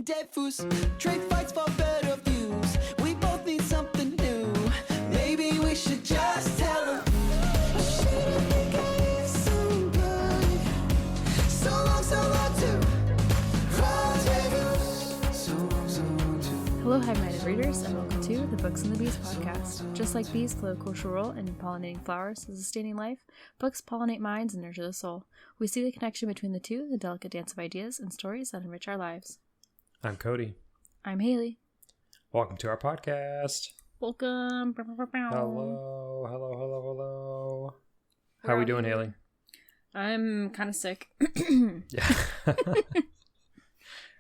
and dead foos. Trade fights for better views. We both need something new. Maybe we should just tell them. I shouldn't think I is so good. So long to rendezvous. So long to. Hello, high-minded readers, and welcome to the Books and the Bees podcast. Just like bees play a crucial role in pollinating flowers and sustaining life, books pollinate minds and nurture the soul. We see the connection between the two, the delicate dance of ideas and stories that enrich our lives. I'm Cody. I'm Hailey. Welcome to our podcast. Welcome. Hello. How are we doing, Hailey? I'm kind of sick. Yeah.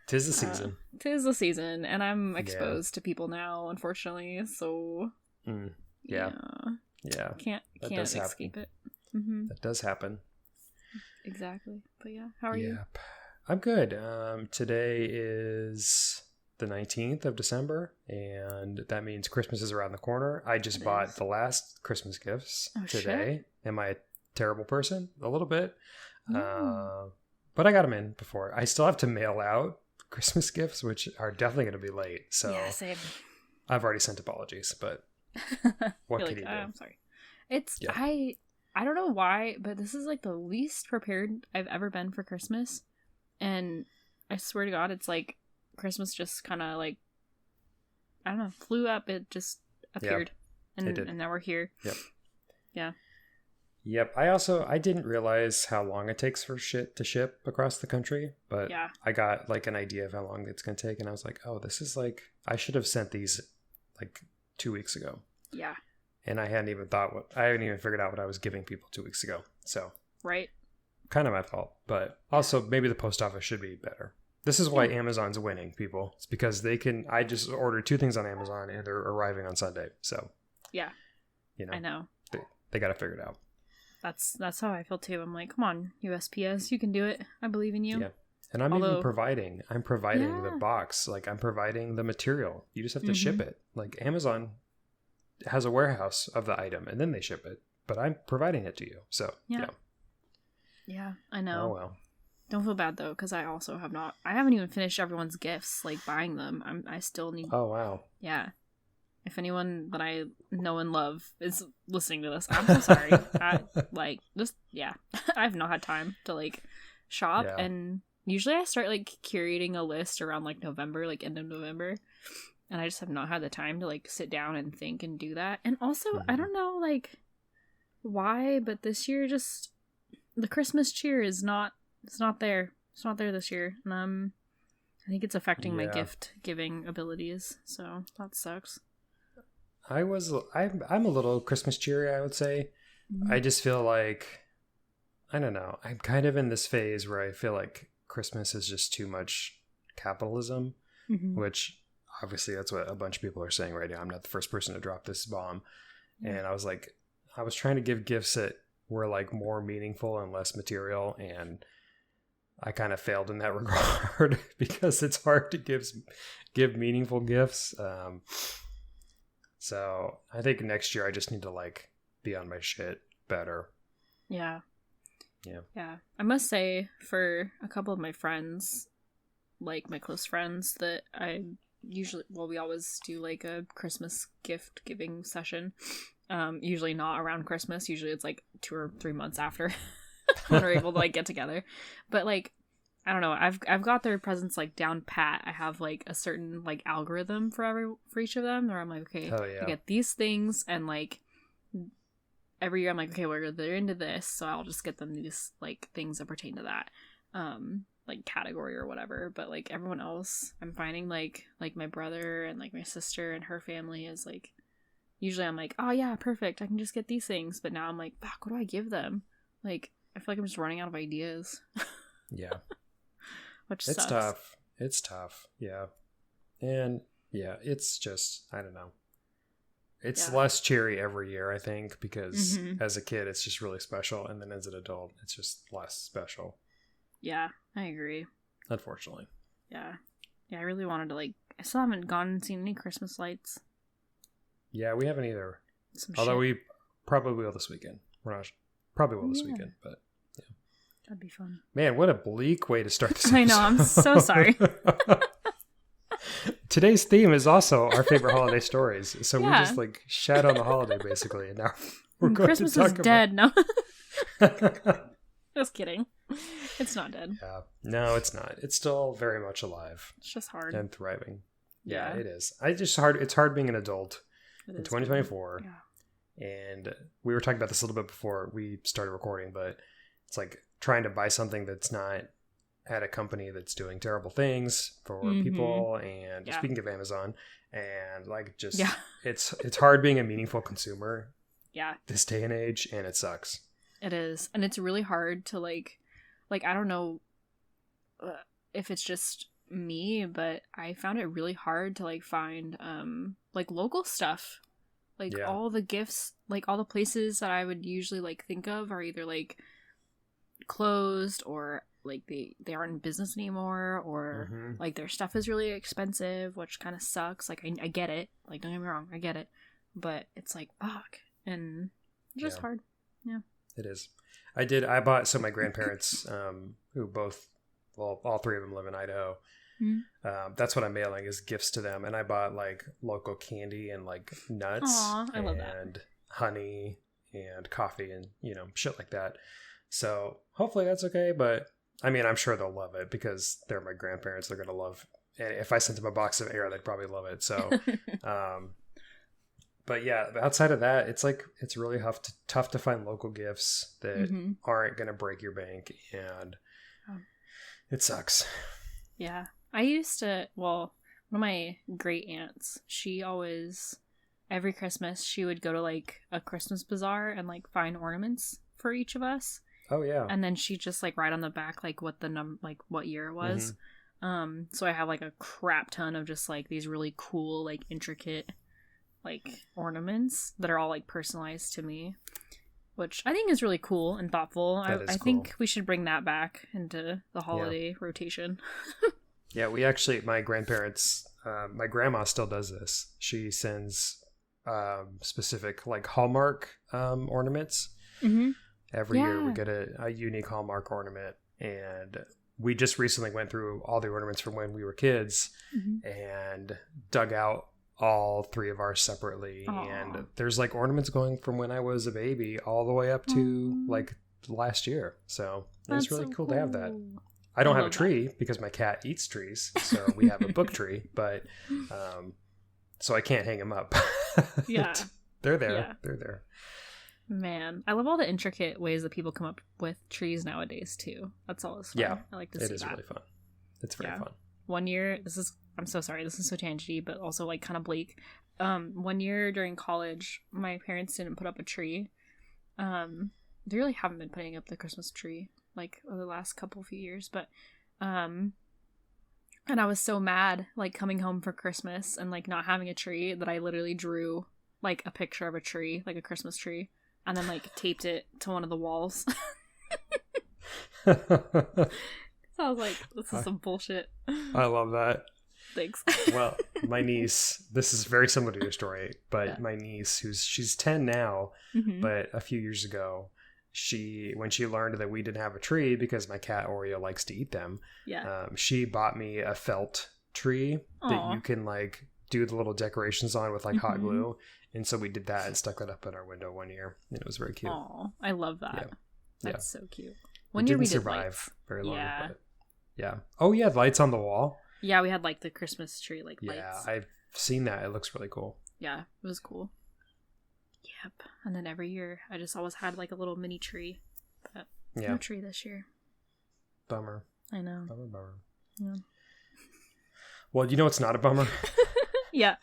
Tis the season. Tis the season, and I'm exposed to people now, unfortunately, so... Yeah. Can't escape it. Mm-hmm. That does happen. Exactly. But yeah, how are you? I'm good. Today is the 19th of December, and that means Christmas is around the corner. I just bought the last Christmas gifts today. Shit. Am I a terrible person? A little bit. No. But I got them in before. I still have to mail out Christmas gifts, which are definitely going to be late. So yeah, same. I've already sent apologies, but what can you do? I'm sorry. I don't know why, but this is like the least prepared I've ever been for Christmas. And I swear to God, it's like Christmas just kind of like, I don't know, flew up. It just appeared. It did. And now we're here. Yep. Yeah. Yep. I didn't realize how long it takes for shit to ship across the country, but I got like an idea of how long it's going to take. And I was like, oh, this is like, I should have sent these like 2 weeks ago. Yeah. And I hadn't even figured out what I was giving people 2 weeks ago. So, right. Kind of my fault, but also maybe the post office should be better. This is why Amazon's winning, people. It's because I just ordered 2 things on Amazon and they're arriving on Sunday. So, yeah. You know, I know. They got to figure it out. That's how I feel too. I'm like, come on, USPS, you can do it. I believe in you. Yeah. And I'm providing the box. Like, I'm providing the material. You just have to ship it. Like, Amazon has a warehouse of the item and then they ship it. But I'm providing it to you. So, yeah. Yeah, I know. Oh, well. Don't feel bad, though, because I also I haven't even finished everyone's gifts, like, buying them. I still need... Oh, wow. Yeah. If anyone that I know and love is listening to this, I'm so sorry. I've not had time to, like, shop, and usually I start, like, curating a list around, like, November, like, end of November, and I just have not had the time to, like, sit down and think and do that. And also, I don't know, like, why, but this year just... The Christmas cheer is not... It's not there. It's not there this year. And I think it's affecting my gift-giving abilities, so that sucks. I'm a little Christmas cheery, I would say. I just feel like, I don't know, I'm kind of in this phase where I feel like Christmas is just too much capitalism, which obviously that's what a bunch of people are saying right now. I'm not the first person to drop this bomb. And I was like, I was trying to give gifts that were like more meaningful and less material, and I kind of failed in that regard because it's hard to give meaningful gifts. So I think next year I just need to like be on my shit better. Yeah. I must say, for a couple of my friends, like my close friends, that we always do like a Christmas gift giving session. Usually not around Christmas. Usually it's like 2 or 3 months after when we're able to like get together. But like, I don't know. I've got their presents like down pat. I have like a certain like algorithm for each of them, where I'm like, okay, I get these things, and like every year I'm like, okay, they're into this, so I'll just get them these like things that pertain to that like category or whatever. But like everyone else, I'm finding like my brother and like my sister and her family is like, usually I'm like, oh yeah, perfect, I can just get these things. But now I'm like, fuck, what do I give them? Like, I feel like I'm just running out of ideas. Yeah. Which it's sucks. It's tough. Yeah. And yeah, it's just, I don't know. It's less cheery every year, I think, because as a kid, it's just really special. And then as an adult, it's just less special. Yeah, I agree. Unfortunately. Yeah. Yeah, I really wanted to I still haven't gone and seen any Christmas lights. Yeah, we haven't either. Although we probably will this weekend. We're not probably will this weekend, but yeah. That'd be fun. Man, what a bleak way to start this episode. I know, I'm so sorry. today's theme is also our favorite holiday stories. So we Yeah. just like shat on the holiday basically, and now we're going Christmas to talk is dead. No, about. just kidding. It's not dead. Yeah, no, it's not. It's still very much alive It's just hard. and thriving. Yeah, Yeah. it is. It's hard being an adult It in is 2024. good. Yeah. And we were talking about this a little bit before we started recording, but it's like trying to buy something that's not at a company that's doing terrible things for people. And speaking of Amazon, and like just it's hard being a meaningful consumer. Yeah. This day and age, and it sucks. It is, and it's really hard to like I don't know if it's just me, but I found it really hard to like find like local stuff. Like all the gifts, like all the places that I would usually like think of are either like closed or like they aren't in business anymore, or like their stuff is really expensive, which kind of sucks. Like I get it, like don't get me wrong, I get it, but it's like fuck, and it's just hard. Yeah, it is. I bought, so my grandparents who both, well, all three of them live in Idaho. That's what I'm mailing is gifts to them, and I bought like local candy and like nuts. Aw, I love that. And honey and coffee and shit like that. So hopefully that's okay, but I mean I'm sure they'll love it because they're my grandparents. They're gonna love, and if I sent them a box of air, they'd probably love it. So but yeah, outside of that, it's like it's really tough to find local gifts that aren't gonna break your bank, and it sucks. Yeah. I used to, well, one of my great aunts, she always, every Christmas, she would go to like a Christmas bazaar and like find ornaments for each of us. Oh yeah. And then she just like write on the back like what what year it was. So I have like a crap ton of just like these really cool like intricate like ornaments that are all like personalized to me, which I think is really cool and thoughtful. I think we should bring that back into the holiday rotation. Yeah, we actually, my grandparents, my grandma still does this. She sends specific like Hallmark ornaments. Every year we get a unique Hallmark ornament, and we just recently went through all the ornaments from when we were kids and dug out all three of ours separately. Aww. And there's like ornaments going from when I was a baby all the way up to like last year. So it's really cool to have that. I don't have a tree because my cat eats trees, so we have a book tree, but so I can't hang them up. Yeah. They're there. Yeah. They're there. Man, I love all the intricate ways that people come up with trees nowadays too. That's always fun. Yeah. I like to see that. It is really fun. It's very fun. One year, I'm so sorry, this is so tangenty, but also like kind of bleak. One year during college, my parents didn't put up a tree. They really haven't been putting up the Christmas tree like over the last few years, but and I was so mad like coming home for Christmas and like not having a tree that I literally drew like a picture of a tree, like a Christmas tree, and then like taped it to one of the walls. So I was like, this is some bullshit. I love that. Thanks. Well, my niece, this is very similar to your story, but my niece, she's 10 now, but a few years ago, when she learned that we didn't have a tree because my cat Oreo likes to eat them, she bought me a felt tree that you can like do the little decorations on with like hot glue. And so we did that and stuck that up in our window one year, and it was very cute. Oh, I love that. That's so cute. One year we didn't survive very long, but yeah. Oh yeah, lights on the wall. Yeah, we had like the Christmas tree lights. Yeah, I've seen that. It looks really cool. Yeah, it was cool. Yep. And then every year I just always had like a little mini tree. But no tree this year. Bummer. I know. Bummer. Yeah. Well, you know what's not a bummer? Yeah.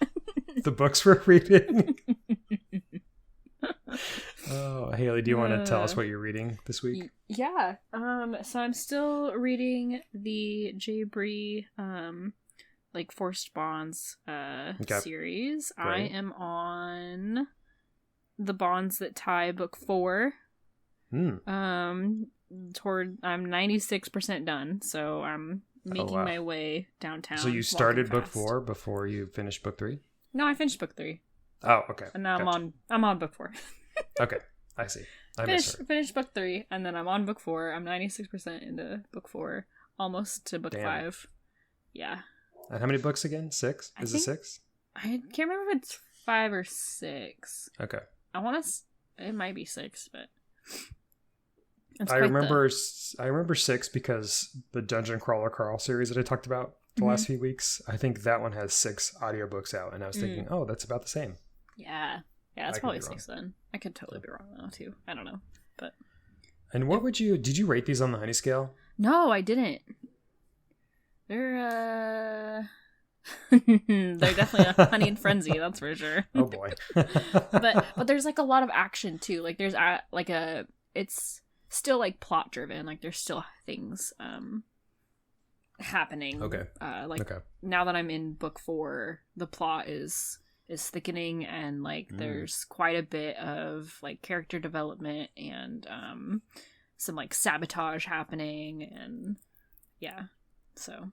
The books we're reading. Oh, Hailey, do you want to tell us what you're reading this week? Yeah. So I'm still reading the Bree like Forced Bonds series. Great. I am on The Bonds That Tie, book 4. I'm 96% done, so I'm making my way downtown. So you started book 4 before you finished book 3? No, I finished book 3. Oh, okay. And now I'm on book 4. Okay, I see. Finished book 3, and then I'm on book 4. I'm 96% into book 4, almost to book 5. Yeah. And how many books again? 6? Is it 6? I can't remember if it's 5 or 6. Okay. I want to. It might be 6, but I remember 6 because the Dungeon Crawler Carl series that I talked about the last few weeks. I think that one has 6 audiobooks out, and I was thinking, oh, that's about the same. Yeah, it's probably 6 then. I could totally be wrong though too. I don't know, but. And what did you rate these on the honey scale? No, I didn't. They're they're definitely a honey and frenzy, that's for sure. Oh boy. but there's like a lot of action too. Like there's it's still like plot driven. Like there's still things happening. Okay. Now that I'm in book 4, the plot is thickening, and like there's quite a bit of like character development and some like sabotage happening, and so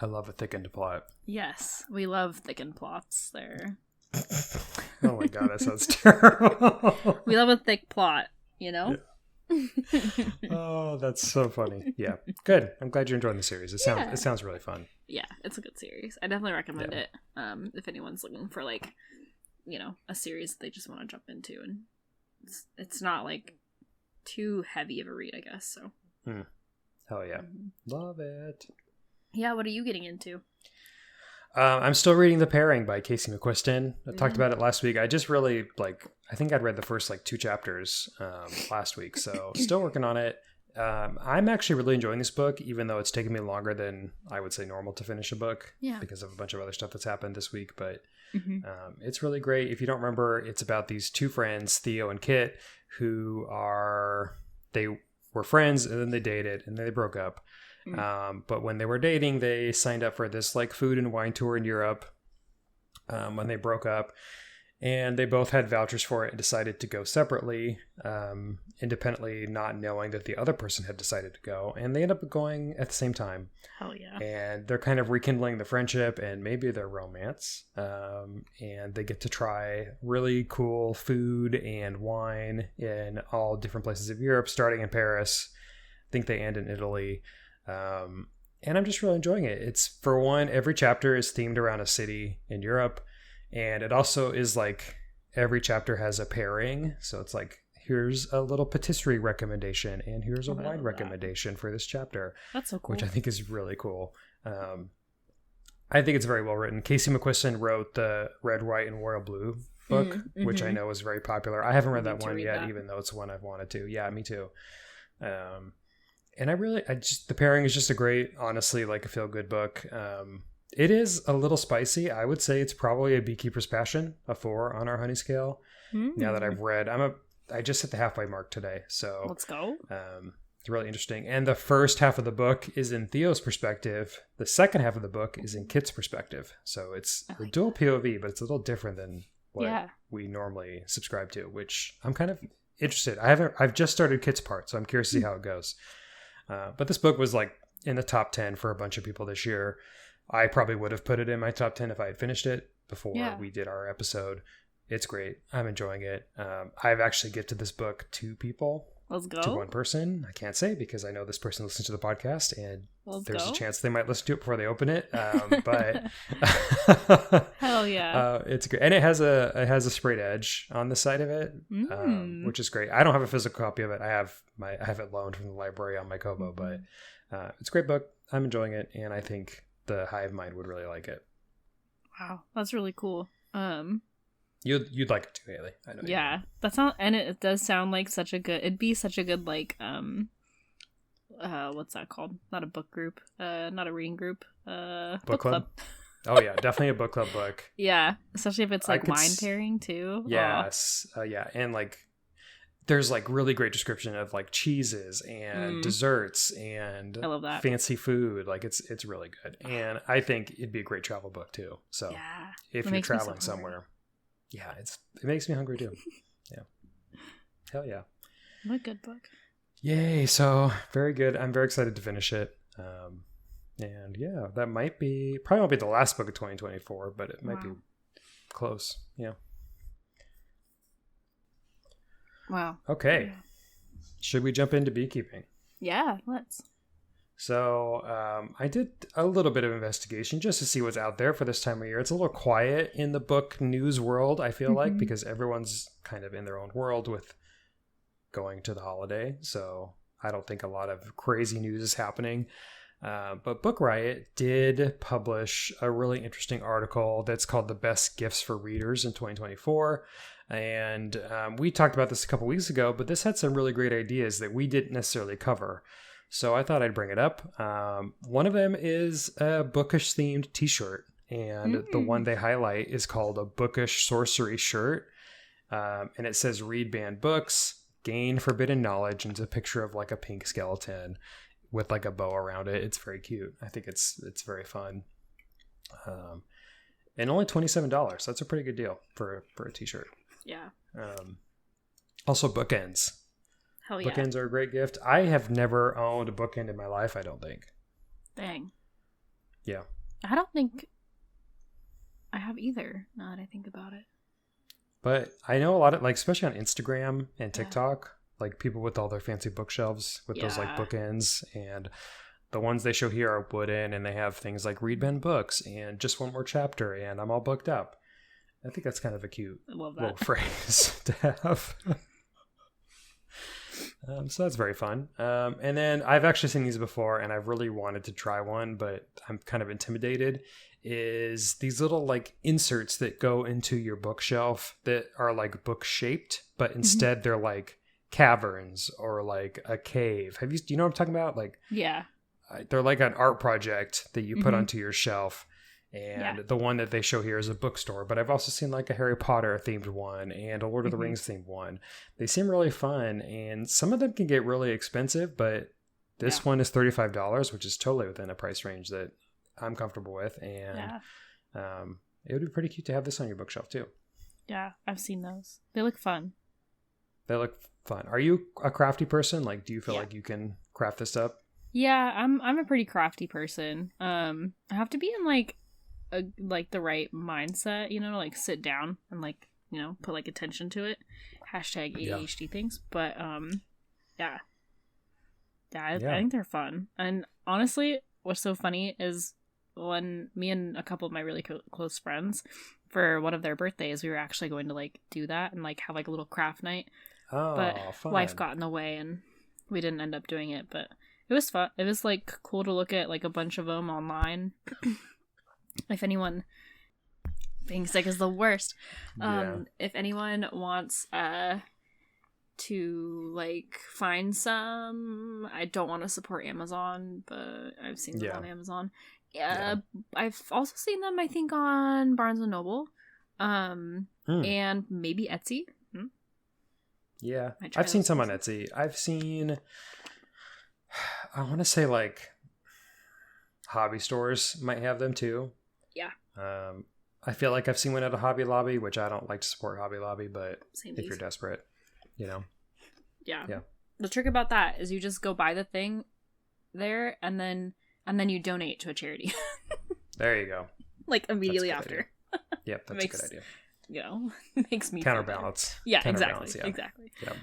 I love a thickened plot. yes, we love thickened plots there. Oh my god, that sounds terrible. We love a thick plot, you know. Oh, that's so funny. Yeah, good. I'm glad you're enjoying the series. It sounds really fun. Yeah, it's a good series. I definitely recommend it. If anyone's looking for like, a series that they just want to jump into, and it's not like too heavy of a read, I guess. So. Hell yeah, love it. Yeah, what are you getting into? I'm still reading The Pairing by Casey McQuiston. I talked about it last week. I just really I think I'd read the first 2 chapters last week, so still working on it. I'm actually really enjoying this book, even though it's taken me longer than I would say normal to finish a book because of a bunch of other stuff that's happened this week. But it's really great. If you don't remember, it's about these 2 friends, Theo and Kit, who they were friends and then they dated and then they broke up. But when they were dating, they signed up for this food and wine tour in Europe when they broke up, and they both had vouchers for it and decided to go separately, independently, not knowing that the other person had decided to go, and they end up going at the same time. Hell yeah. And they're kind of rekindling the friendship and maybe their romance, and they get to try really cool food and wine in all different places of Europe, starting in Paris. I think they end in Italy. And I'm just really enjoying it. It's, for one, every chapter is themed around a city in Europe. And it also is every chapter has a pairing. So it's here's a little patisserie recommendation and here's a wine recommendation for this chapter. That's so cool. Which I think is really cool. I think it's very well written. Casey McQuiston wrote the Red, White, and Royal Blue book, which I know is very popular. I haven't read that one yet, even though it's one I've wanted to. Yeah, me too. And The Pairing is just a great, honestly, a feel-good book. It is a little spicy. I would say it's probably a Beekeeper's Passion, a 4 on our honey scale. Now that I've read, I just hit the halfway mark today. So let's go. It's really interesting. And the first half of the book is in Theo's perspective. The second half of the book is in Kit's perspective. So it's a dual POV, but it's a little different than what we normally subscribe to, which I'm kind of interested. I've just started Kit's part, so I'm curious to see how it goes. But this book was in the top 10 for a bunch of people this year. I probably would have put it in my top 10 if I had finished it before we did our episode. It's great. I'm enjoying it. I've actually gifted this book to people. Let's go. To one person. I can't say because I know this person listens to the podcast and there's a chance they might listen to it before they open it. But hell yeah. It's great. And it has a sprayed edge on the side of it, which is great. I don't have a physical copy of it. I have it loaned from the library on my Kobo, but it's a great book. I'm enjoying it, and I think the Hive Mind would really like it. Wow, that's really cool. You'd like it too, Hailey. I know. Yeah, and it does sound like it'd be such a good what's that called? Not a book group, not a reading group, book club. Oh yeah, definitely a book club book. Yeah, especially if it's wine pairing too. Yes, yeah, and there's really great description of cheeses and desserts and I love that. Fancy food. It's really good, and I think it'd be a great travel book too. So if you're traveling somewhere. Yeah, it makes me hungry too. Yeah. Hell yeah. What a good book. Yay. So very good. I'm very excited to finish it. And yeah, that probably won't be the last book of 2024, but it might be close. Yeah. Wow. Okay. Yeah. Should we jump into beekeeping? Yeah, let's. So I did a little bit of investigation just to see what's out there for this time of year. It's a little quiet in the book news world, I feel like, because everyone's kind of in their own world with going to the holiday. So I don't think a lot of crazy news is happening. But Book Riot did publish a really interesting article that's called The Best Gifts for Readers in 2024. And we talked about this a couple weeks ago, but this had some really great ideas that we didn't necessarily cover. So I thought I'd bring it up. One of them is a bookish themed t-shirt. And the one they highlight is called a bookish sorcery shirt. And it says read banned books, gain forbidden knowledge, and it's a picture of like a pink skeleton with like a bow around it. It's very cute. I think it's very fun. And only $27. That's a pretty good deal for a t-shirt. Yeah. Also bookends. Hell yeah. Bookends are a great gift. I have never owned a bookend in my life, I don't think. Dang. Yeah. I don't think I have either, now that I think about it. But I know a lot of, like, especially on Instagram and TikTok, like people with all their fancy bookshelves with those like bookends, and the ones they show here are wooden, and they have things like read Ben books and just one more chapter and I'm all booked up. I think that's kind of a cute little phrase to have. So that's very fun. And then I've actually seen these before and I've really wanted to try one, but I'm kind of intimidated, is these little like inserts that go into your bookshelf that are like book shaped, but instead they're like caverns or like a cave. Do you know what I'm talking about? Like, yeah, they're like an art project that you put onto your shelf. And the one that they show here is a bookstore, but I've also seen like a Harry Potter themed one and a Lord of the Rings themed one. They seem really fun, and some of them can get really expensive, but this one is $35, which is totally within a price range that I'm comfortable with. And it would be pretty cute to have this on your bookshelf too. Yeah, I've seen those. They look fun. They look fun. Are you a crafty person? Like, do you feel like you can craft this up? Yeah, I'm a pretty crafty person. I have to be in like the right mindset, you know, to like sit down and like, you know, put like attention to it. Hashtag ADHD things. But I think they're fun. And honestly, what's so funny is when me and a couple of my really close friends, for one of their birthdays, we were actually going to like do that and like have like a little craft night. Oh, but fun. Life got in the way and we didn't end up doing it. But it was fun. It was like cool to look at like a bunch of them online. If anyone, being sick is the worst. If anyone wants to like find some, I don't want to support Amazon, but I've seen them on Amazon. I've also seen them, I think, on Barnes and Noble, and maybe Etsy. Yeah, I've seen some on Etsy. I've seen, I want to say like hobby stores might have them too. Yeah. I feel like I've seen one at a Hobby Lobby, which I don't like to support Hobby Lobby, but if you're desperate, you know. Yeah. The trick about that is you just go buy the thing there and then you donate to a charity. There you go. Like immediately after. Yep, that's a good idea. You know, makes me counterbalance. Yeah, exactly. Yeah.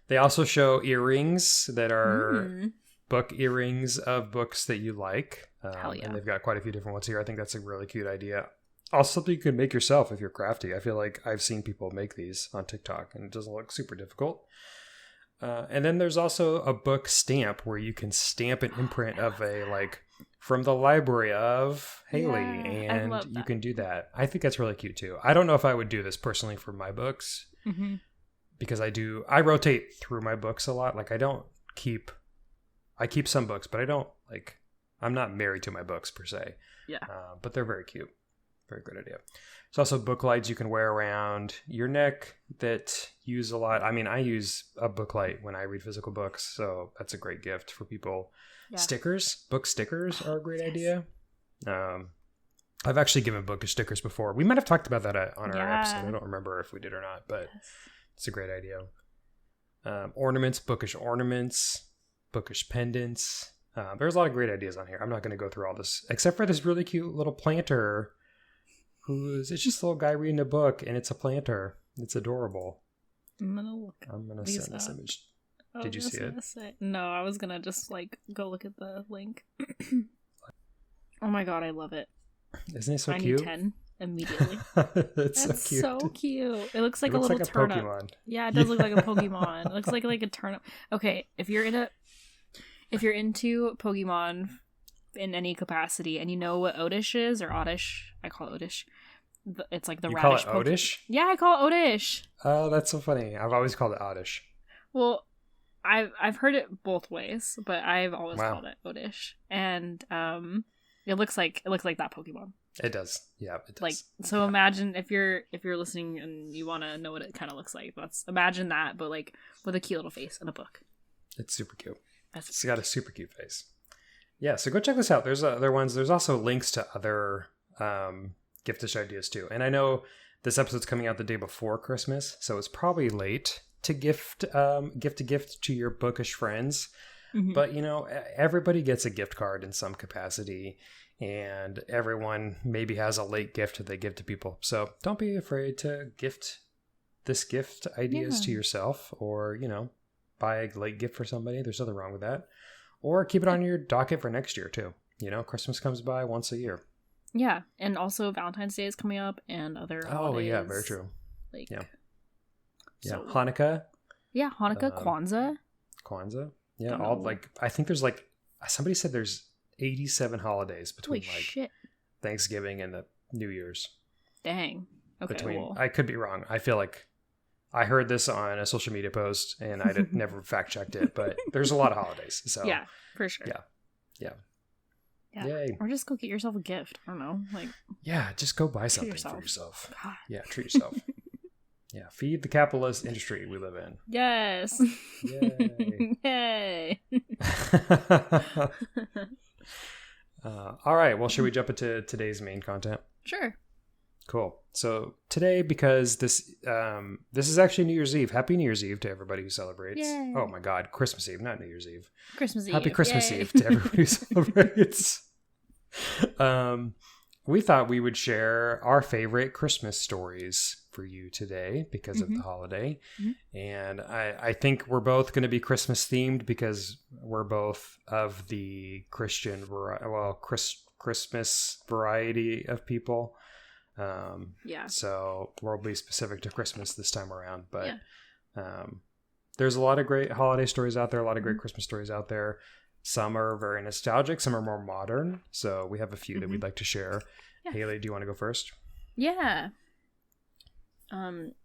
They also show earrings that are book earrings of books that you like. Hell yeah. And they've got quite a few different ones here. I think that's a really cute idea. Also, something you can make yourself if you're crafty. I feel like I've seen people make these on TikTok and it doesn't look super difficult. And then there's also a book stamp where you can stamp an imprint of a like from the library of Hailey, and you can do that. I think that's really cute too. I don't know if I would do this personally for my books because I rotate through my books a lot. Like I keep some books, but I don't like, I'm not married to my books per se. Yeah. But they're very cute. Very good idea. There's also book lights you can wear around your neck that use a lot. I mean, I use a book light when I read physical books, so that's a great gift for people. Yeah. Stickers, book stickers are a great idea. I've actually given bookish stickers before. We might have talked about that on our episode. I don't remember if we did or not, but it's a great idea. Ornaments, bookish pendants. There's a lot of great ideas on here. I'm not going to go through all this, except for this really cute little planter it's just a little guy reading a book, and it's a planter. It's adorable. I'm going to send this image Did you see it? No, I was gonna just like go look at the link. Oh my god, I love it. Isn't it so I cute? need 10 immediately. It's That's so cute. so cute. It looks like It a looks little like a turnip. Pokemon. Yeah, it does look like a Pokemon. It looks like a turnip. Okay, if you're into Pokemon in any capacity, and you know what Oddish is, or Oddish, I call it Oddish. It's like the You radish. call it Oddish? Yeah, I call it Oddish. Oh, that's so funny. I've always called it Oddish. Well, I've heard it both ways, but I've always Wow. called it Oddish, and it looks like that Pokemon. It does. Yeah, it does. Like, so imagine if you're listening and you want to know what it kind of looks like. Imagine that, but like with a cute little face and a book. It's super cute. That's It's got a super cute face. Yeah, so go check this out. There's other ones. There's also links to other giftish ideas too. And I know this episode's coming out the day before Christmas, so it's probably late to gift a gift to your bookish friends. Mhm. But you know, everybody gets a gift card in some capacity, and everyone maybe has a late gift that they give to people. So don't be afraid to gift ideas to yourself, or you know, buy a late gift for somebody. There's nothing wrong with that. Or keep it on your docket for next year too. You know, Christmas comes by once a year. Yeah, and also Valentine's Day is coming up, and other holidays. Oh yeah, very true. Like, Yeah. so- Yeah, Hanukkah, Yeah, Hanukkah, Kwanzaa. Kwanzaa. Yeah, Don't all know. like I think there's like somebody said there's 87 holidays between Holy like shit! Thanksgiving and the New Year's. Dang. Okay. Well, I could be wrong. I feel like I heard this on a social media post and I never fact checked it, but there's a lot of holidays. So yeah, for sure. Yeah. Yeah. Yay. Or just go get yourself a gift. I don't know. Like, Yeah, just go buy something yourself. for yourself. God. Yeah, treat yourself. Yeah, feed the capitalist industry we live in. Yes. Yay. Yay. All right, well, should we jump into today's main content? Sure. Cool. So today, because this is actually New Year's Eve. Happy New Year's Eve to everybody who celebrates. Yay. Oh my God, Christmas Eve, not New Year's Eve. Christmas Eve. Happy Christmas Yay. Eve to everybody who celebrates. We thought we would share our favorite Christmas stories for you today because of the holiday. Mm-hmm. And I think we're both going to be Christmas themed because we're both of the Christian, Christmas variety of people. Yeah. So we'll be specific to Christmas this time around, but Yeah. there's a lot of great holiday stories out there, a lot of great Christmas stories out there. Some are very nostalgic, some are more modern. So we have a few that we'd like to share. Yeah. Haley, do you want to go first? Yeah.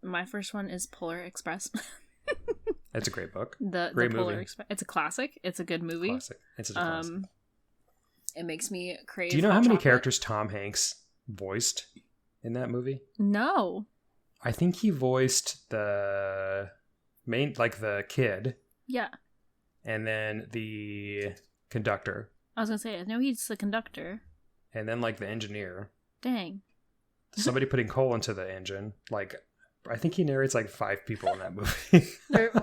My first one is Polar Express. It's a great book. The Great Polar movie. Express. It's a classic. It's a good movie. Classic. It's a classic. It makes me crave. Do you know hot how many chocolate. characters Tom Hanks voiced in that movie? No. I think he voiced the main, like the kid, Yeah. and then the conductor, I was gonna say, I know he's the conductor. and then like the engineer. Dang. Somebody putting coal into the engine. Like, I think he narrates like 5 people in that movie.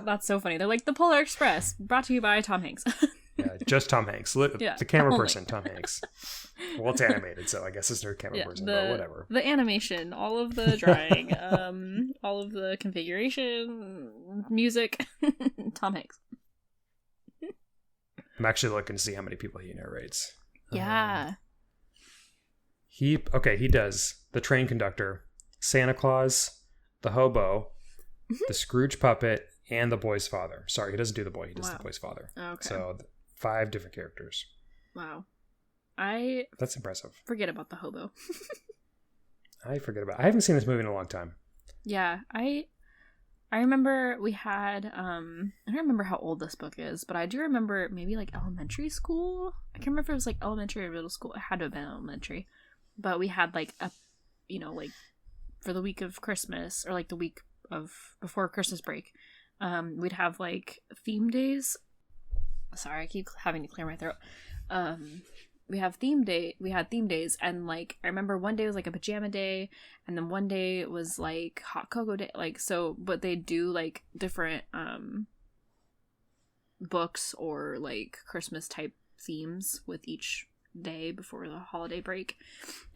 That's so funny. They're like the Polar Express, brought to you by Tom Hanks. Yeah, just Tom Hanks. Yeah, The camera only. person, Tom Hanks. Well, it's animated, so I guess it's no camera person, but whatever. The animation, all of the drawing, all of the configuration, music, Tom Hanks. I'm actually looking to see how many people he narrates. Yeah. He does the train conductor, Santa Claus, the hobo, the Scrooge puppet, and the boy's father. Sorry, he doesn't do the boy. He does Wow. the boy's father. Okay. So 5 different characters. Wow. I That's impressive. forget about the hobo. I haven't seen this movie in a long time. Yeah, I remember we had I don't remember how old this book is, but I do remember maybe like elementary school. I can't remember if it was like elementary or middle school. It had to have been elementary. But we had like a like for the week of Christmas or like the week of before Christmas break, we'd have like theme days. Sorry, I keep having to clear my throat. We had theme days, and like I remember one day was like a pajama day, and then one day was like hot cocoa day, like so, but they do like different books or like Christmas type themes with each day before the holiday break.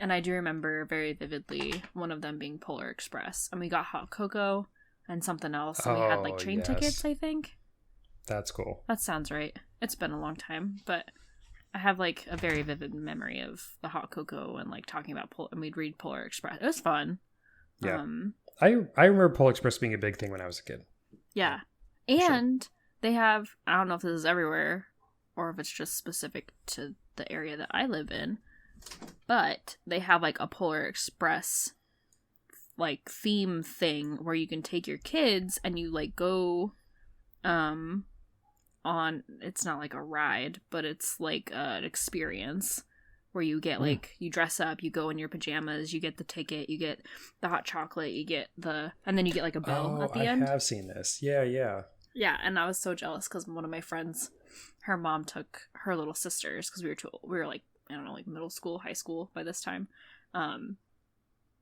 And I do remember very vividly one of them being Polar Express, and we got hot cocoa and something else, and we had like train tickets, I think. That's cool. That sounds right. It's been a long time, but I have like a very vivid memory of the hot cocoa and like talking about and we'd read Polar Express. It was fun. Yeah. I remember Polar Express being a big thing when I was a kid. Yeah. And they have, I don't know if this is everywhere or if it's just specific to the area that I live in, but they have like a Polar Express like theme thing where you can take your kids and you like go on, it's not like a ride, but it's like an experience where you get like, you dress up, you go in your pajamas, you get the ticket, you get the hot chocolate, you get and then you get like a bill at the end. I have seen this. Yeah. Yeah, and I was so jealous because one of my friends, her mom took her little sisters because we were like, I don't know, like middle school, high school by this time.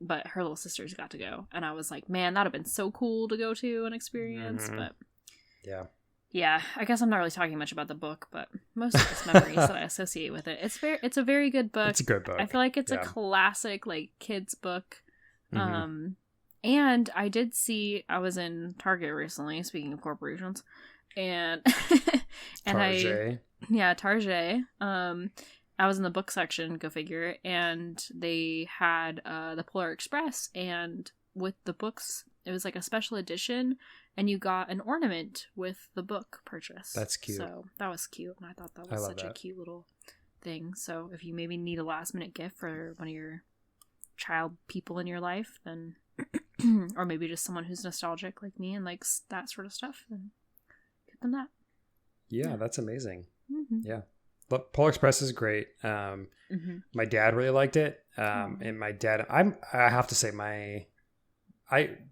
But her little sisters got to go. And I was like, man, that would have been so cool to go to and experience. Mm-hmm. But yeah, I guess I'm not really talking much about the book, but most of the memories that I associate with it. It's a very good book. It's a good book. I feel like it's a classic like kids book. Mm-hmm. And I did see, I was in Target recently, speaking of corporations, and Target. Target. I was in the book section, go figure, and they had the Polar Express, and with the books, it was like a special edition, and you got an ornament with the book purchase. That's cute. So that was cute, and I thought that was such a cute little thing. So if you maybe need a last minute gift for one of your child people in your life, then or maybe just someone who's nostalgic like me and likes that sort of stuff, then get them that. Yeah. That's amazing. Mm-hmm. Yeah. Polar Express is great. My dad really liked it. And my dad, I have to say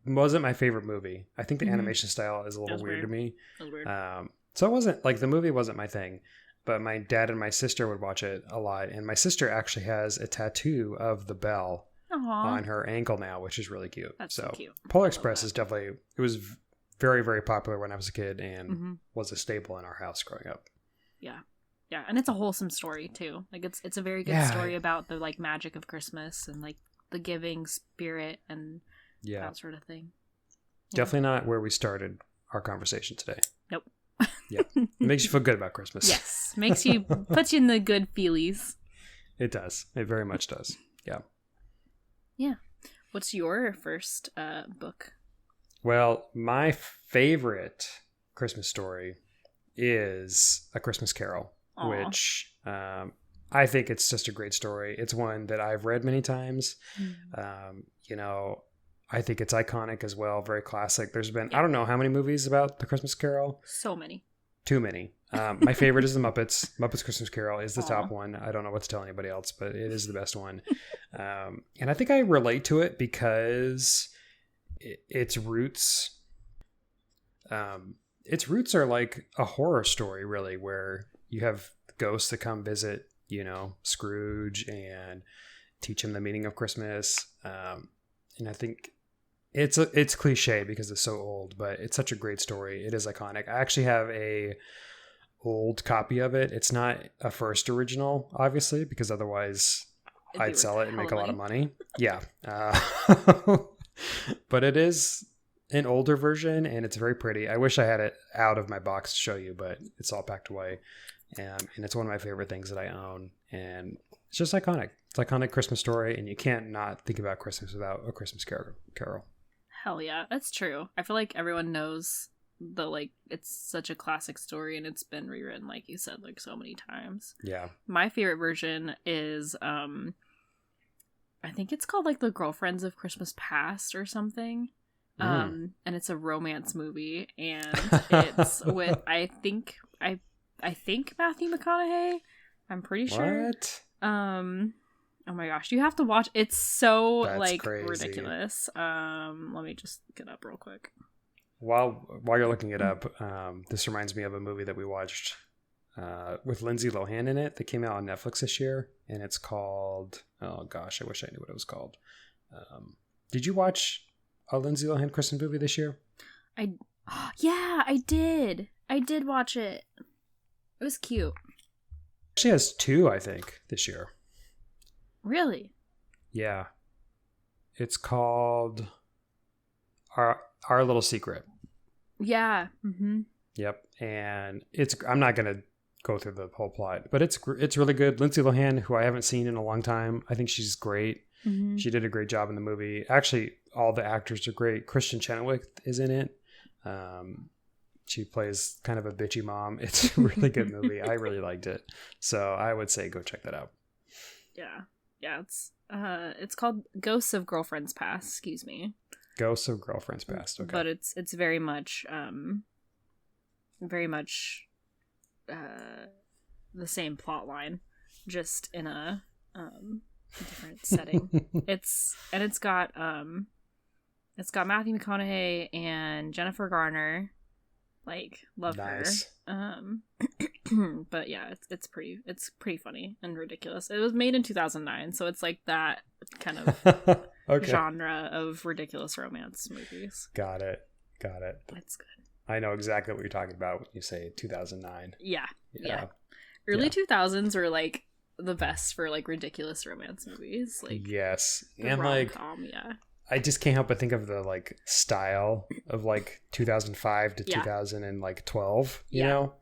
wasn't my favorite movie. I think the animation style is a little weird to me. That was weird. So it wasn't like the movie wasn't my thing, but my dad and my sister would watch it a lot. And my sister actually has a tattoo of the bell on her ankle now, which is really cute. That's so cute. Polar Express is definitely, it was very, very popular when I was a kid and was a staple in our house growing up. Yeah. Yeah, and it's a wholesome story too. Like it's a very good story about the like magic of Christmas and like the giving spirit and that sort of thing. Definitely not where we started our conversation today. Nope. Yeah. It makes you feel good about Christmas. Yes. Puts you in the good feelies. It does. It very much does. Yeah. Yeah. What's your first book? Well, my favorite Christmas story is A Christmas Carol. Aww. Which I think it's just a great story. It's one that I've read many times. I think it's iconic as well. Very classic. There's been, I don't know how many movies about The Christmas Carol. So many. Too many. My favorite is The Muppets. Muppets Christmas Carol is the top one. I don't know what to tell anybody else, but it is the best one. And I think I relate to it because its roots are like a horror story, really, where you have ghosts that come visit, Scrooge and teach him the meaning of Christmas. And I think it's cliche because it's so old, but it's such a great story. It is iconic. I actually have a old copy of it. It's not a first original, obviously, because otherwise I'd sell it and make a lot of money. Yeah. But it is an older version and it's very pretty. I wish I had it out of my box to show you, but it's all packed away. And it's one of my favorite things that I own. And it's just iconic. It's an iconic Christmas story, and you can't not think about Christmas without A Christmas Carol. Hell yeah, that's true. I feel like everyone knows it's such a classic story, and it's been rewritten, like you said, like so many times. Yeah. My favorite version is, I think it's called like The Girlfriends of Christmas Past or something. And it's a romance movie, and it's with I think Matthew McConaughey. I'm pretty sure. What? Oh my gosh, you have to watch. It's so That's crazy. Ridiculous. Let me just get up real quick. While you're looking it up, this reminds me of a movie that we watched with Lindsay Lohan in it that came out on Netflix this year, and it's called, oh gosh, I wish I knew what it was called. Did you watch a Lindsay Lohan Christmas movie this year? Yeah, I did. I did watch it. It was cute. She has 2, I think, this year. Really? Yeah. It's called Our Little Secret. Yeah. Mm-hmm. Yep. and I'm not gonna go through the whole plot, but it's really good. Lindsay Lohan, who I haven't seen in a long time, I think she's great. Mm-hmm. She did a great job in the movie. Actually, all the actors are great. Kristen Chenoweth is in it. She plays kind of a bitchy mom. It's a really good movie. I really liked it. So I would say go check that out. Yeah. It's called Ghosts of Girlfriends Past. Excuse me. Ghosts of Girlfriends Past. Okay. But it's very much the same plot line, just in a different setting. It's got Matthew McConaughey and Jennifer Garner. Like, love nice. her. But yeah, it's pretty funny and ridiculous. It was made in 2009, so it's like that kind of okay. genre of ridiculous romance movies. Got it. It's good. I know exactly what you're talking about when you say 2009. Yeah. Early 2000s were like the best for like ridiculous romance movies. Like, yes, and like yeah. I just can't help but think of the like style of like 2005 to 2012, you know?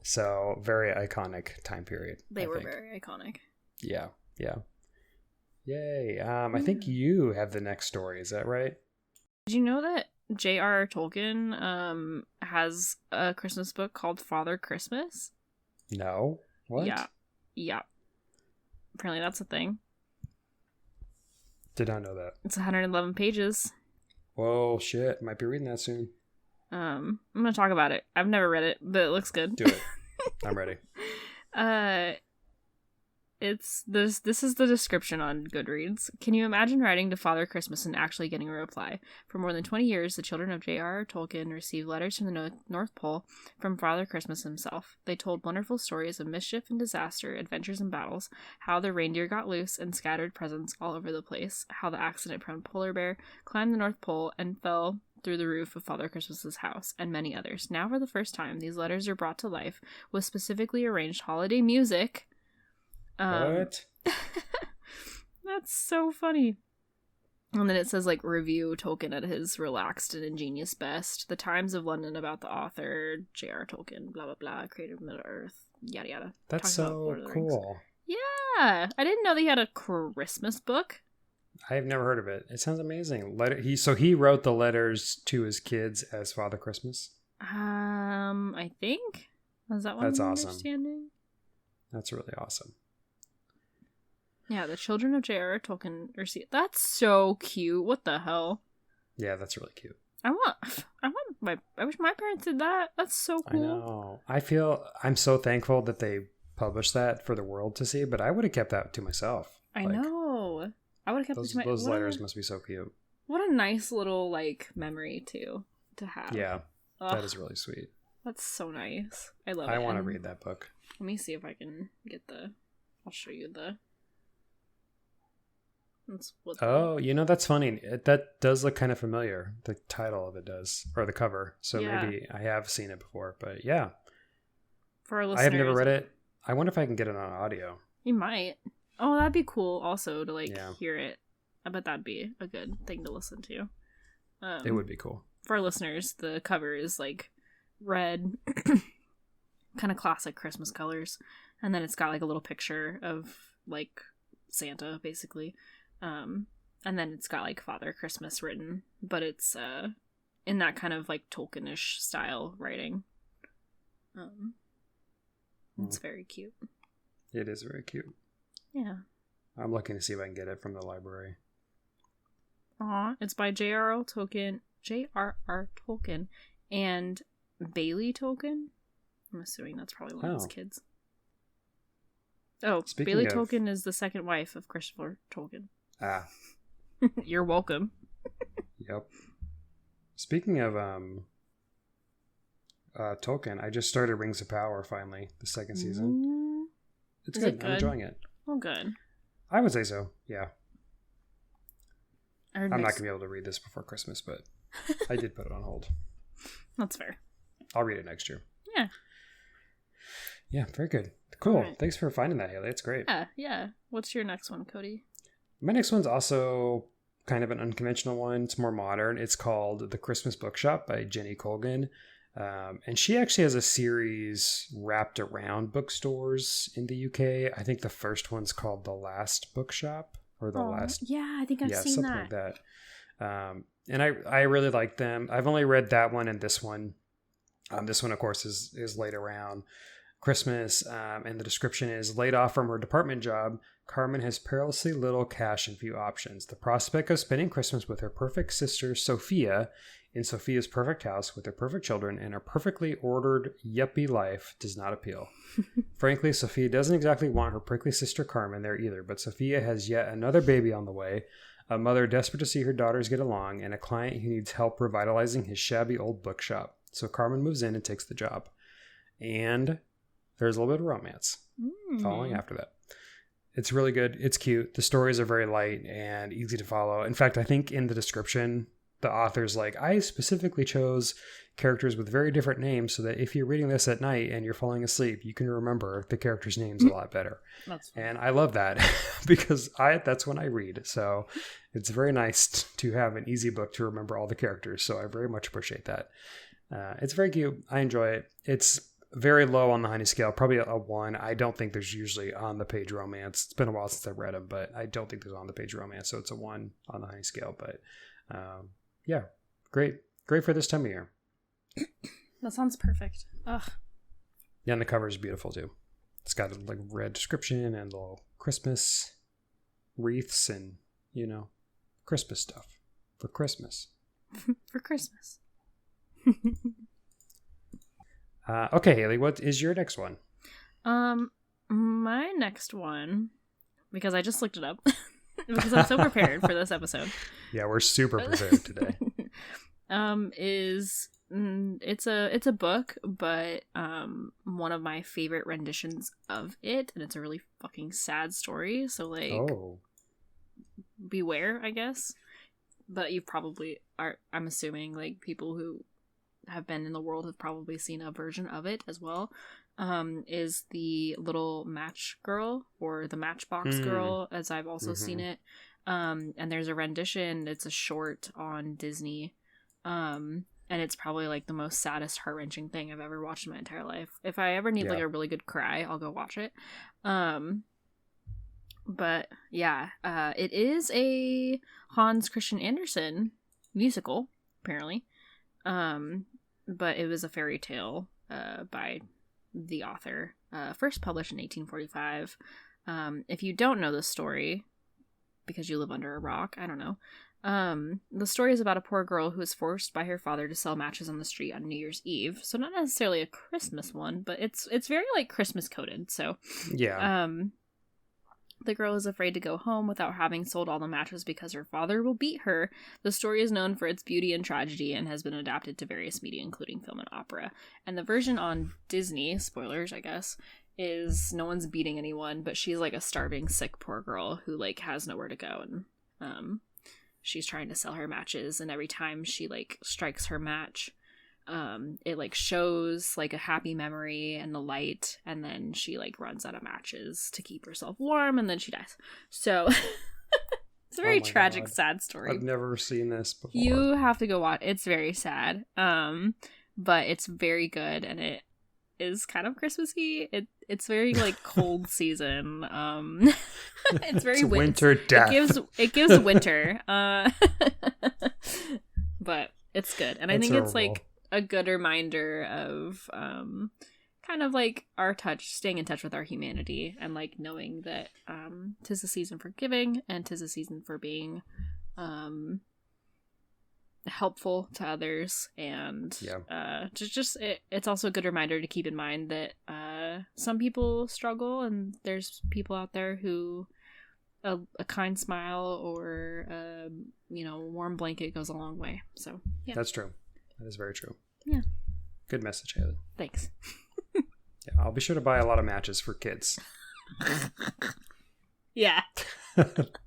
So very iconic time period. They were very iconic. Yeah. Yay. I think you have the next story. Is that right? Did you know that J.R.R. Tolkien has a Christmas book called Father Christmas? No. What? Yeah. Apparently that's a thing. Did not know that. It's 111 pages. Whoa, shit. Might be reading that soon. I'm going to talk about it. I've never read it, but it looks good. Do it. I'm ready. This is the description on Goodreads. Can you imagine writing to Father Christmas and actually getting a reply? For more than 20 years, the children of J.R.R. Tolkien received letters from the North Pole from Father Christmas himself. They told wonderful stories of mischief and disaster, adventures and battles, how the reindeer got loose and scattered presents all over the place, how the accident-prone polar bear climbed the North Pole and fell through the roof of Father Christmas's house, and many others. Now, for the first time, these letters are brought to life with specifically arranged holiday music. What? That's so funny. And then it says, like, review Tolkien at his relaxed and ingenious best. The Times of London about the author, J.R.R. Tolkien, blah, blah, blah, created Middle-earth, yada, yada. That's so cool. Yeah! I didn't know they had a Christmas book. I've never heard of it. It sounds amazing. He wrote the letters to his kids as Father Christmas? I think. Is that what That's I'm awesome. understanding? That's really awesome. Yeah, the children of J.R.R. Tolkien received. That's so cute. What the hell? Yeah, that's really cute. I wish my parents did that. That's so cool. I know. I'm so thankful that they published that for the world to see, but I would have kept that to myself. I know. I would have kept it to myself. Those letters must be so cute. What a nice little like memory to have. Yeah. That is really sweet. That's so nice. I love it. I want to read that book. Let me see if I can get I'll show you that's funny. That does look kind of familiar. The title of it does, or the cover. So maybe I have seen it before, but yeah. For our listeners, I have never read it. I wonder if I can get it on audio. You might. Oh, that'd be cool also to hear it. I bet that'd be a good thing to listen to. It would be cool. For our listeners, the cover is like red, kind of classic Christmas colors. And then it's got like a little picture of like Santa, basically. And then it's got like Father Christmas written, but it's in that kind of like Tolkien-ish style writing. It's very cute. It is very cute. Yeah. I'm looking to see if I can get it from the library. It's by J.R.R. Tolkien and Bailey Tolkien. I'm assuming that's probably one of his kids. Oh, Bailey Tolkien is the second wife of Christopher Tolkien. Ah. You're welcome. Yep. Speaking of Tolkien, I just started Rings of Power finally, the second season. It's good. I'm enjoying it. Oh, good. I would say so, yeah. I'm not going to be able to read this before Christmas, but I did put it on hold. That's fair. I'll read it next year. Yeah. Yeah, very good. Cool. Right. Thanks for finding that, Hailey. It's great. Yeah. What's your next one, Cody? My next one's also kind of an unconventional one. It's more modern. It's called The Christmas Bookshop by Jenny Colgan. And she actually has a series wrapped around bookstores in the UK. I think the first one's called The Last Bookshop or The Last. Yeah, I think I've seen something like that. And I really like them. I've only read that one and this one. This one, of course, is laid around Christmas. And the description is laid off from her department job. Carmen has perilously little cash and few options. The prospect of spending Christmas with her perfect sister, Sophia, in Sophia's perfect house with her perfect children and her perfectly ordered yuppie life does not appeal. Frankly, Sophia doesn't exactly want her prickly sister Carmen there either, but Sophia has yet another baby on the way, a mother desperate to see her daughters get along, and a client who needs help revitalizing his shabby old bookshop. So Carmen moves in and takes the job. And there's a little bit of romance following after that. It's really good. It's cute. The stories are very light and easy to follow. In fact, I think in the description, the author's like, I specifically chose characters with very different names so that if you're reading this at night and you're falling asleep, you can remember the characters' names a lot better. And I love that because that's when I read. So it's very nice to have an easy book to remember all the characters. So I very much appreciate that. It's very cute. I enjoy it. It's very low on the honey scale, probably a 1. I don't think there's usually on the page romance. It's been a while since I've read them, but I don't think there's on the page romance. So it's a 1 on the honey scale. But yeah, great for this time of year. That sounds perfect. Ugh. Yeah, and the cover is beautiful too. It's got a like red description and little Christmas wreaths and Christmas stuff for Christmas. For Christmas. Okay, Hailey, what is your next one? My next one, because I just looked it up because I'm so prepared for this episode. Yeah, we're super prepared today. It's a book, but one of my favorite renditions of it, and it's a really fucking sad story. So beware, I guess. But you probably are. I'm assuming like people who have been in the world have probably seen a version of it as well. Is the Little Match Girl or the Matchbox Girl, as I've also seen it. And there's a rendition. It's a short on Disney. And it's probably like the most saddest, heart-wrenching thing I've ever watched in my entire life. If I ever need like a really good cry, I'll go watch it. But yeah, it is a Hans Christian Andersen musical, apparently. But it was a fairy tale by the author, first published in 1845. If you don't know the story, because you live under a rock, I don't know. The story is about a poor girl who is forced by her father to sell matches on the street on New Year's Eve. So not necessarily a Christmas one, but it's very like Christmas coded. So yeah. The girl is afraid to go home without having sold all the matches because her father will beat her. The story is known for its beauty and tragedy and has been adapted to various media, including film and opera. And the version on Disney, spoilers, I guess, is no one's beating anyone, but she's like a starving, sick, poor girl who like has nowhere to go, and she's trying to sell her matches, and every time she like strikes her match, it like shows like a happy memory and the light, and then she like runs out of matches to keep herself warm, and then she dies. So it's a very tragic, sad story. I've never seen this before. You have to go watch. It's very sad, but it's very good, and it is kind of Christmassy. It's very like cold season. It's very winter death. It gives winter. But it's good, and I think it's like a good reminder of kind of like staying in touch with our humanity, and like knowing that 'tis a season for giving, and 'tis a season for being helpful to others, and it's also a good reminder to keep in mind that some people struggle, and there's people out there who a kind smile or a warm blanket goes a long way. So yeah, that's true. That is very true. Yeah, good message, Hailey. Thanks. Yeah, I'll be sure to buy a lot of matches for kids. Yeah.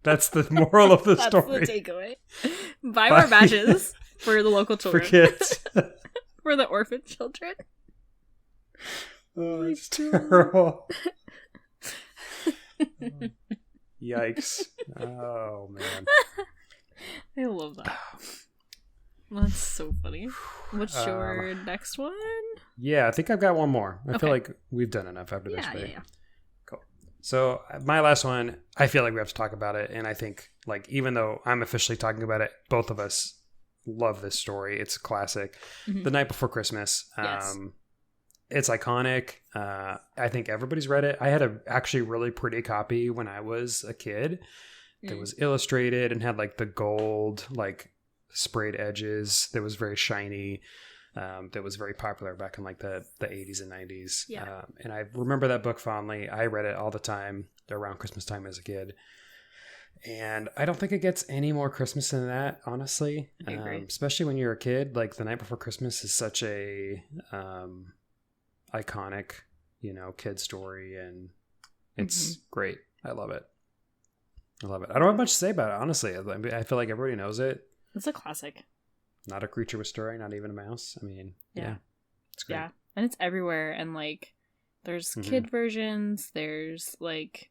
That's the moral of the story. That's the takeaway. Buy more matches for the local children. For kids. For the orphan children. Oh, it's terrible. Yikes. Oh, man. I love that. That's so funny. What's your next one? Yeah, I think I've got one more. I feel Okay. like we've done enough after this. Yeah. Cool. So my last one, I feel like we have to talk about it. And I think, like, even though I'm officially talking about it, both of us love this story. It's a classic. Mhm. The Night Before Christmas. Yes. It's iconic. I think everybody's read it. I had a actually really pretty copy when I was a kid that was illustrated and had like the gold, like sprayed edges that was very shiny. That was very popular back in like the 80s and 90s. Yeah. And I remember that book fondly. I read it all the time around Christmas time as a kid. And I don't think it gets any more Christmas than that, honestly. I agree. Especially when you're a kid. Like The Night Before Christmas is such a iconic, kid story, and it's great. I love it. I don't have much to say about it, honestly. I feel like everybody knows it. It's a classic. Not a creature with story, not even a mouse. I mean, yeah. It's great. Yeah. And it's everywhere. And like, there's kid versions. There's like,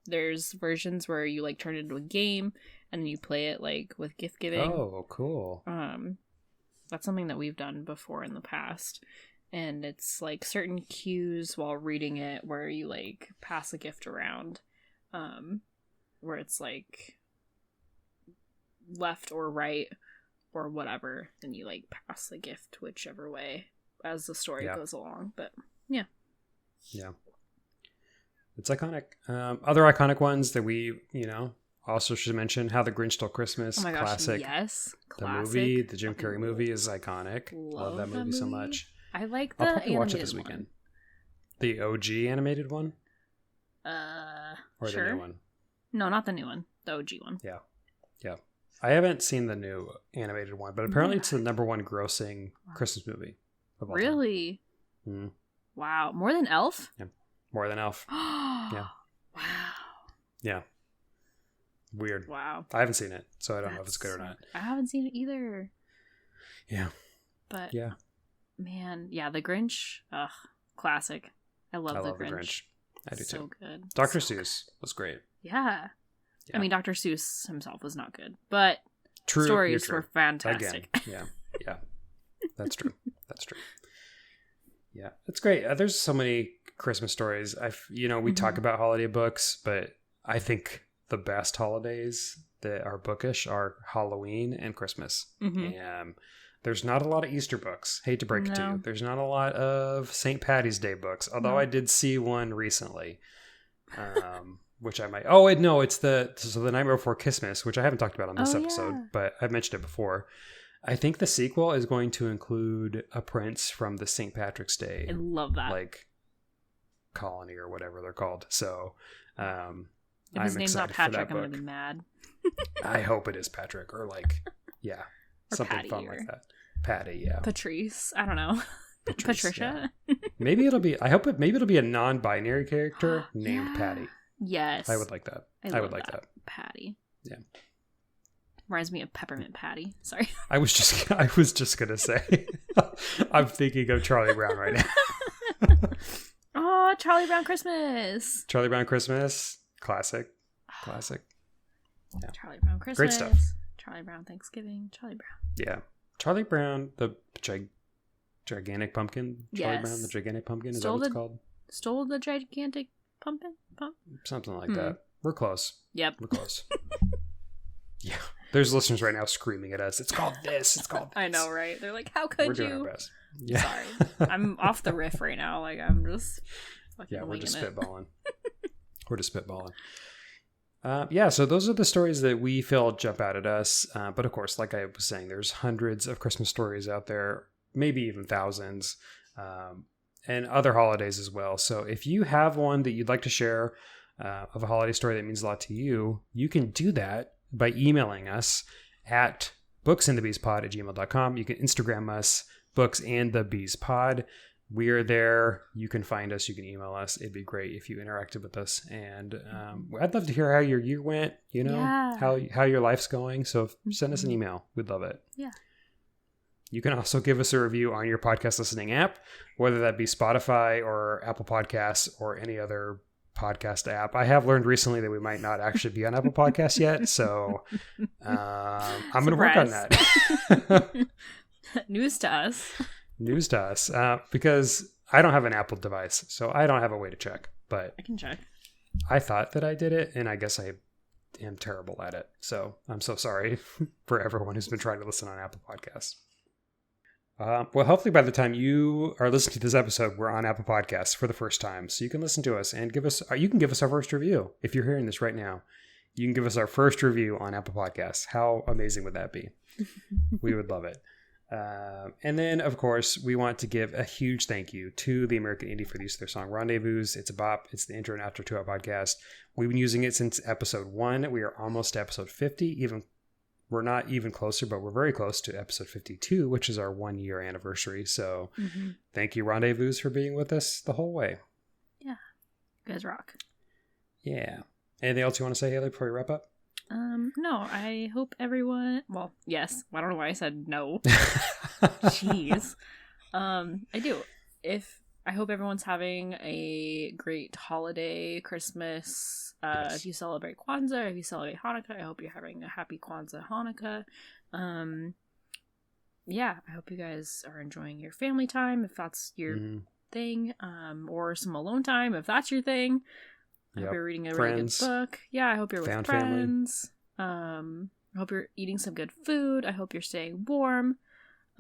there's versions where you like turn it into a game and then you play it like with gift giving. Oh, cool. That's something that we've done before in the past. And it's like certain cues while reading it where you like pass a gift around, where it's like left or right or whatever, then you like pass the gift whichever way as the story goes along. But yeah. It's iconic. Other iconic ones that we, also should mention, How the Grinch Stole Christmas. Oh my gosh, classic. yes. The Classic. movie, the Jim Carrey movie is iconic. Love that movie so much. I like the I'll probably watch it animated this weekend. one. The OG animated one? Or sure. the new one? No, not the new one. The OG one. Yeah. I haven't seen the new animated one, but apparently it's the number one grossing Christmas movie of all time. Really? Mm. Wow. More than Elf? Yeah. More than Elf. Yeah. Wow. Yeah. Weird. Wow. I haven't seen it, so I don't know if it's good or not. I haven't seen it either. Yeah. But yeah. Man, yeah, The Grinch, classic. I love The Grinch. I do so too. Good. Dr. So Seuss was great. Yeah. Yeah. I mean, Dr. Seuss himself was not good, but True, stories were fantastic. Again, yeah. That's true. Yeah, it's great. There's so many Christmas stories. We talk about holiday books, but I think the best holidays that are bookish are Halloween and Christmas. And there's not a lot of Easter books. Hate to break it to you. There's not a lot of St. Patty's Day books, although I did see one recently. Which I might. Oh, no, it's the Night Before Christmas, which I haven't talked about on this episode, but I've mentioned it before. I think the sequel is going to include a prince from the St. Patrick's Day. I love that. Like colony or whatever they're called. So, if his name's not Patrick, I'm going to be mad. I hope it is Patrick or or something Patty fun like that. Patty, yeah. Patrice. I don't know. Patricia. Yeah. Maybe it'll be a non-binary character named Patty. Yes. I would like that. I would like that. Patty. Yeah. Reminds me of Peppermint Patty. Sorry. I was just gonna say I'm thinking of Charlie Brown right now. Oh, Charlie Brown Christmas. Charlie Brown Christmas. Classic. Yeah. Charlie Brown Christmas. Great stuff. Charlie Brown Thanksgiving. Charlie Brown. Yeah. Charlie Brown, the gigantic pumpkin. Charlie Yes. Brown, the gigantic pumpkin. Is that what it's called? Stole the gigantic pumpkin? Something like that. We're close. Yep. We're close. Yeah. There's listeners right now screaming at us. It's called this. It's called this. I know, right? They're like, how could We're you? doing our best. Yeah. Sorry. I'm off the riff right now. Like, I'm just fucking we're just winging it. spitballing. We're just spitballing. So those are the stories that we feel jump out at us. But of course, like I was saying, there's hundreds of Christmas stories out there, maybe even thousands, and other holidays as well. So if you have one that you'd like to share of a holiday story that means a lot to you, you can do that by emailing us at booksandthebeespod@gmail.com. You can Instagram us, booksandthebeespod. We are there. You can find us. You can email us. It'd be great if you interacted with us. And I'd love to hear how your year went, how your life's going. So send us an email. We'd love it. Yeah. You can also give us a review on your podcast listening app, whether that be Spotify or Apple Podcasts or any other podcast app. I have learned recently that we might not actually be on Apple Podcasts yet, so I'm going to work on that. News to us. News to us, because I don't have an Apple device, so I don't have a way to check. But I can check. I thought that I did it, and I guess I am terrible at it. So I'm so sorry for everyone who's been trying to listen on Apple Podcasts. Well, hopefully by the time you are listening to this episode, we're on Apple Podcasts for the first time. So you can listen to us and you can give us our first review. If you're hearing this right now, you can give us our first review on Apple Podcasts. How amazing would that be? We would love it. And then, of course, we want to give a huge thank you to the American Indie for the use of their song Rendezvous. It's a bop. It's the intro and outro to our podcast. We've been using it since episode 1. We are almost to episode 50. We're not even closer, but we're very close to episode 52, which is our 1-year anniversary. So thank you, Rendezvous, for being with us the whole way. Yeah. You guys rock. Yeah. Anything else you want to say, Hailey, before we wrap up? No, I hope everyone, well, yes, I don't know why I said no. Jeez. I do. I hope everyone's having a great holiday, Christmas. Yes. If you celebrate Kwanzaa, if you celebrate Hanukkah, I hope you're having a happy Kwanzaa, Hanukkah. Yeah, I hope you guys are enjoying your family time, if that's your thing, or some alone time, if that's your thing. I hope you're reading a really good book. Yeah, I hope you're with friends. I hope you're eating some good food. I hope you're staying warm.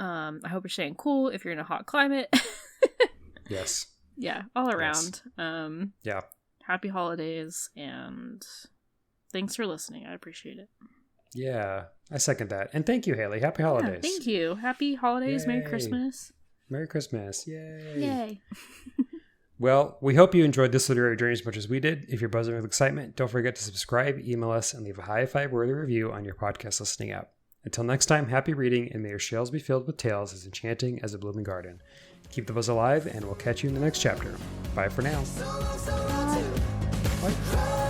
I hope you're staying cool if you're in a hot climate. Yes. Yeah, all around. Yeah. Happy holidays, and thanks for listening. I appreciate it. Yeah, I second that. And thank you, Hailey. Happy holidays. Yeah, thank you. Happy holidays. Yay. Merry Christmas. Merry Christmas. Yay. Yay. Well, we hope you enjoyed this literary journey as much as we did. If you're buzzing with excitement, don't forget to subscribe, email us, and leave a high 5-worthy review on your podcast listening app. Until next time, happy reading, and may your shelves be filled with tales as enchanting as a blooming garden. Keep the buzz alive, and we'll catch you in the next chapter. Bye for now. So long, so long, too. Bye.